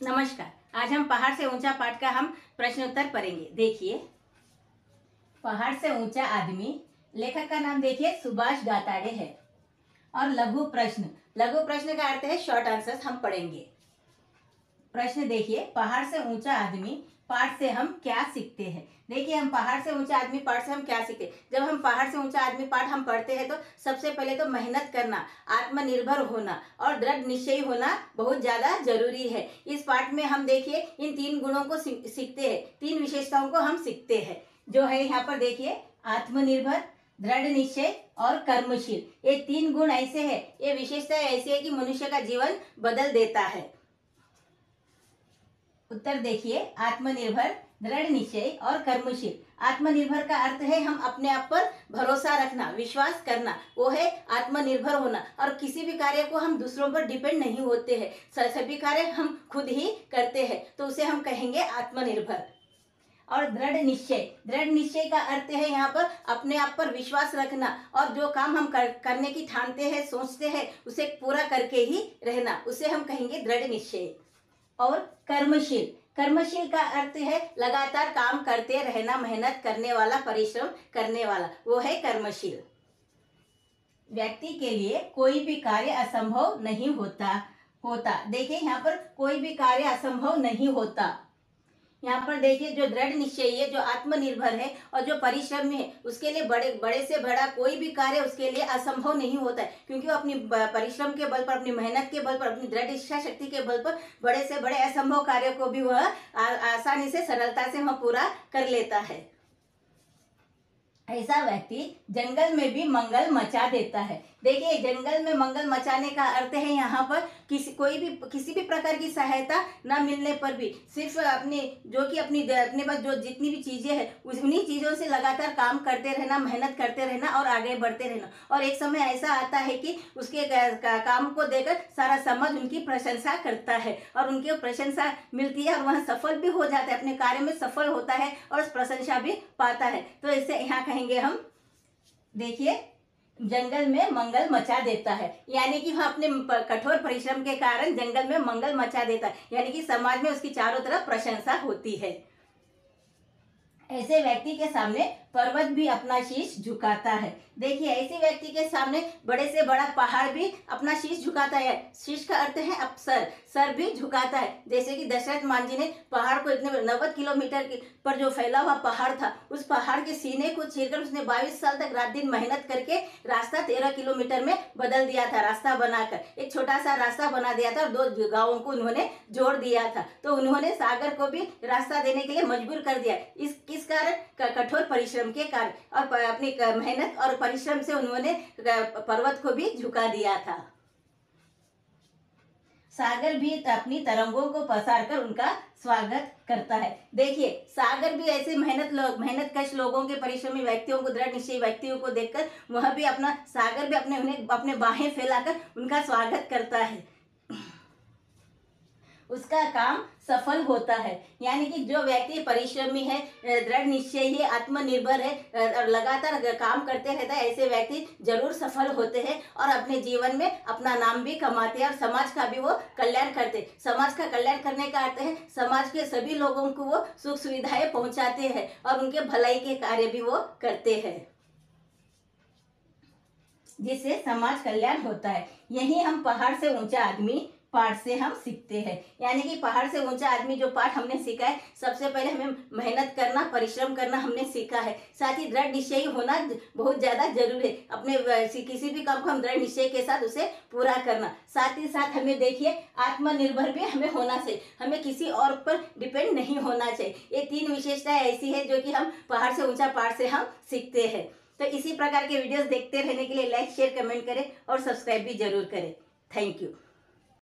नमस्कार। आज हम पहाड़ से ऊंचा पाठ का हम प्रश्नोत्तर पढ़ेंगे। देखिए, पहाड़ से ऊंचा आदमी, लेखक का नाम देखिए सुभाष गाताड़े है। और लघु प्रश्न का अर्थ है शॉर्ट आंसर्स हम पढ़ेंगे। प्रश्न देखिए, पहाड़ से ऊंचा आदमी पाठ से हम क्या सीखते हैं। देखिए, हम पहाड़ से ऊंचा आदमी पाठ से हम क्या सीखते हैं। जब हम पहाड़ से ऊंचा आदमी पाठ हम पढ़ते हैं तो सबसे पहले तो मेहनत करना, आत्मनिर्भर होना और दृढ़ निश्चयी होना बहुत ज्यादा जरूरी है। इस पाठ में हम देखिए इन 3 गुणों को सीखते हैं, 3 विशेषताओं को हम सीखते हैं। जो है यहाँ पर देखिए, आत्मनिर्भर, दृढ़ निश्चय और कर्मशील। ये 3 गुण ऐसे है, ये विशेषताएं ऐसी है कि मनुष्य का जीवन बदल देता है। उत्तर देखिए, आत्मनिर्भर, दृढ़ निश्चय और कर्मशील। आत्मनिर्भर का अर्थ है हम अपने आप पर भरोसा रखना, विश्वास करना, वो है आत्मनिर्भर होना। और किसी भी कार्य को हम दूसरों पर डिपेंड नहीं होते हैं, सभी कार्य हम खुद ही करते हैं, तो उसे हम कहेंगे आत्मनिर्भर। और दृढ़ निश्चय का अर्थ है यहाँ पर अपने आप पर विश्वास रखना और जो काम हम करने की ठानते हैं, सोचते हैं, उसे पूरा करके ही रहना, उसे हम कहेंगे दृढ़ निश्चय। और कर्मशील का अर्थ है लगातार काम करते रहना, मेहनत करने वाला, परिश्रम करने वाला, वो है कर्मशील। व्यक्ति के लिए कोई भी कार्य असंभव नहीं होता। देखिए, यहाँ पर कोई भी कार्य असंभव नहीं होता। यहाँ पर देखिए, जो दृढ़ निश्चयी है, जो आत्मनिर्भर है और जो परिश्रमी है, उसके लिए बड़े से बड़ा कोई भी कार्य उसके लिए असंभव नहीं होता है, क्योंकि वो अपनी परिश्रम के बल पर, अपनी मेहनत के बल पर, अपनी दृढ़ इच्छा शक्ति के बल पर बड़े से बड़े असंभव कार्य को भी वह आसानी से, सरलता से वह पूरा कर लेता है। ऐसा व्यक्ति जंगल में भी मंगल मचा देता है। देखिए, जंगल में मंगल मचाने का अर्थ है यहाँ पर किसी भी प्रकार की सहायता न मिलने पर भी सिर्फ अपने पास जो जितनी भी चीजें हैं उन्हीं चीजों से लगातार काम करते रहना, मेहनत करते रहना और आगे बढ़ते रहना। और एक समय ऐसा आता है कि उसके काम को देखकर सारा समाज उनकी प्रशंसा करता है और उनकी प्रशंसा मिलती है और वह सफल भी हो जाता है, अपने कार्य में सफल होता है और प्रशंसा भी पाता है। तो इसे यहाँ कहेंगे हम, देखिए, जंगल में मंगल मचा देता है, यानी कि वह अपने कठोर परिश्रम के कारण जंगल में मंगल मचा देता है, यानी कि समाज में उसकी चारों तरफ प्रशंसा होती है। ऐसे व्यक्ति के सामने पर्वत भी अपना शीश झुकाता है। देखिए, ऐसे व्यक्ति के सामने बड़े से बड़ा पहाड़ भी अपना शीश झुकाता है। शीश का अर्थ है सर भी झुकाता है। जैसे कि दशरथ मान जी ने पहाड़ को इतने 90 किलोमीटर पर जो फैला हुआ पहाड़ था, उस पहाड़ के सीने को चीरकर उसने 22 साल तक रात दिन मेहनत करके रास्ता 13 किलोमीटर में बदल दिया था। रास्ता बनाकर एक छोटा सा रास्ता बना दिया था और 2 गाँवों को उन्होंने जोड़ दिया था। तो उन्होंने सागर को भी रास्ता देने के लिए मजबूर कर दिया। किस कारण? कठोर परिश्रम के कारण, और अपनी मेहनत और परिश्रम से उन्होंने पर्वत को भी झुका दिया था। सागर भी अपनी तरंगों को पसार कर उनका स्वागत करता है। देखिए, सागर भी ऐसे मेहनतकश लोगों के, परिश्रमी व्यक्तियों को, दृढ़ निश्चयी व्यक्तियों को देखकर वह भी सागर भी अपने बाहें फैलाकर उनका स्वागत करता है। उसका काम सफल होता है, यानी कि जो व्यक्ति परिश्रमी है, दृढ़ निश्चयी है, आत्मनिर्भर है और लगातार काम करते रहता है, ऐसे व्यक्ति जरूर सफल होते हैं और अपने जीवन में अपना नाम भी कमाते हैं और समाज का भी वो कल्याण करते हैं। समाज का कल्याण करने का अर्थ है समाज के सभी लोगों को वो सुख सुविधाएं पहुंचाते हैं और उनके भलाई के कार्य भी वो करते हैं, जिससे समाज कल्याण होता है। यही हम पहाड़ से ऊंचा आदमी पाठ से हम सीखते हैं। यानी कि पहाड़ से ऊंचा आदमी जो पाठ हमने सीखा है, सबसे पहले हमें मेहनत करना, परिश्रम करना हमने सीखा है। साथ ही दृढ़ निश्चयी होना बहुत ज्यादा जरूरी है। अपने किसी भी काम को हम दृढ़ निश्चय के साथ उसे पूरा करना। साथ ही साथ हमें देखिए आत्मनिर्भर भी हमें होना चाहिए, हमें किसी और पर डिपेंड नहीं होना चाहिए। ये 3 विशेषताएं ऐसी है जो कि हम पहाड़ से ऊंचा पाठ से हम सीखते हैं। तो इसी प्रकार के वीडियोस देखते रहने के लिए लाइक, शेयर, कमेंट करें और सब्सक्राइब भी जरूर करें। Thank you.